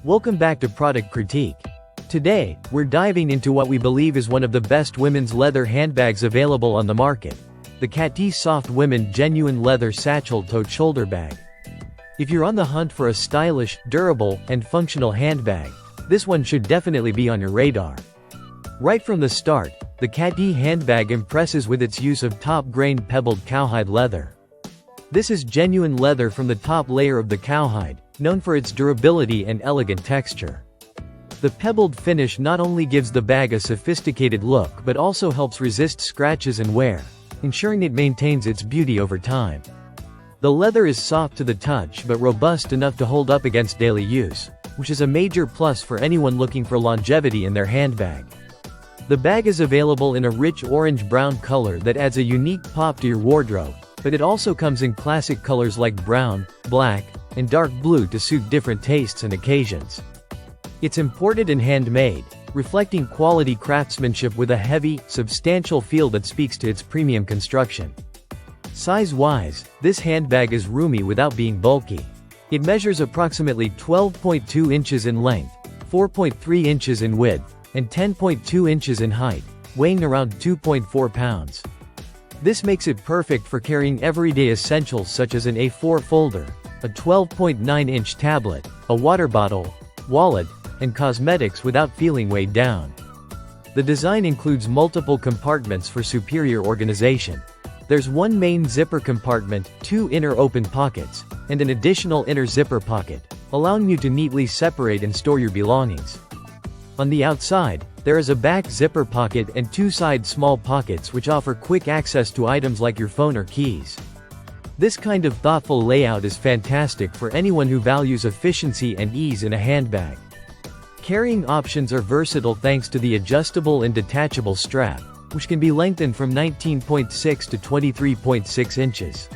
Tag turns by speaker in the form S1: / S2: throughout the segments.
S1: Welcome back to Product Critique. Today, we're diving into what we believe is one of the best women's leather handbags available on the market. The Kattee Soft Women Genuine Leather Satchel Tote Shoulder Bag. If you're on the hunt for a stylish, durable, and functional handbag, this one should definitely be on your radar. Right from the start, the Kattee handbag impresses with its use of top-grain pebbled cowhide leather. This is genuine leather from the top layer of the cowhide, known for its durability and elegant texture. The pebbled finish not only gives the bag a sophisticated look but also helps resist scratches and wear, ensuring it maintains its beauty over time. The leather is soft to the touch but robust enough to hold up against daily use, which is a major plus for anyone looking for longevity in their handbag. The bag is available in a rich orange-brown color that adds a unique pop to your wardrobe, but it also comes in classic colors like brown, black, and dark blue to suit different tastes and occasions. It's imported and handmade, reflecting quality craftsmanship with a heavy, substantial feel that speaks to its premium construction. Size-wise, this handbag is roomy without being bulky. It measures approximately 12.2 inches in length, 4.3 inches in width, and 10.2 inches in height, weighing around 2.4 pounds. This makes it perfect for carrying everyday essentials such as an A4 folder, a 12.9-inch tablet, a water bottle, wallet, and cosmetics without feeling weighed down. The design includes multiple compartments for superior organization. There's one main zipper compartment, two inner open pockets, and an additional inner zipper pocket, allowing you to neatly separate and store your belongings. On the outside, there is a back zipper pocket and two side small pockets which offer quick access to items like your phone or keys. This kind of thoughtful layout is fantastic for anyone who values efficiency and ease in a handbag. Carrying options are versatile thanks to the adjustable and detachable strap, which can be lengthened from 19.6 to 23.6 inches.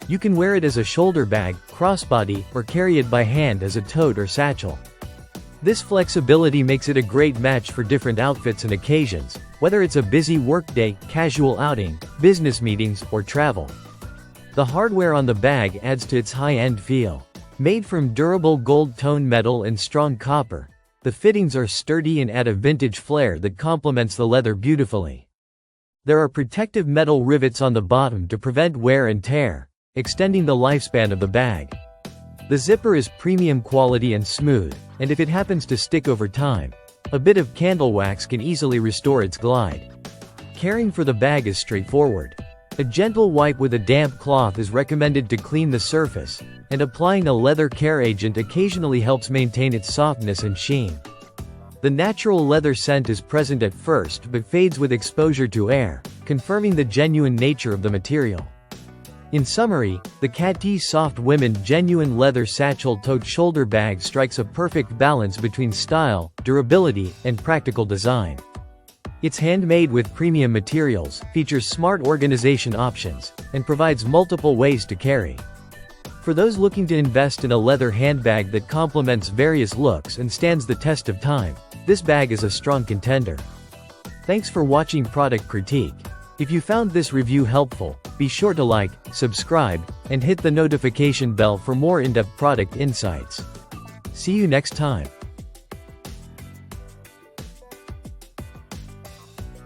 S1: You can wear it as a shoulder bag, crossbody, or carry it by hand as a tote or satchel. This flexibility makes it a great match for different outfits and occasions, whether it's a busy workday, casual outing, business meetings, or travel. The hardware on the bag adds to its high-end feel. Made from durable gold-tone metal and strong copper, the fittings are sturdy and add a vintage flair that complements the leather beautifully. There are protective metal rivets on the bottom to prevent wear and tear, extending the lifespan of the bag. The zipper is premium quality and smooth, and if it happens to stick over time, a bit of candle wax can easily restore its glide. Caring for the bag is straightforward. A gentle wipe with a damp cloth is recommended to clean the surface, and applying a leather care agent occasionally helps maintain its softness and sheen. The natural leather scent is present at first but fades with exposure to air, confirming the genuine nature of the material. In summary, the Kattee Soft Women Genuine Leather Satchel Tote Shoulder Bag strikes a perfect balance between style, durability, and practical design. It's handmade with premium materials, features smart organization options, and provides multiple ways to carry. For those looking to invest in a leather handbag that complements various looks and stands the test of time, this bag is a strong contender. Thanks for watching Product Critique. If you found this review helpful, be sure to like, subscribe, and hit the notification bell for more in-depth product insights. See you next time.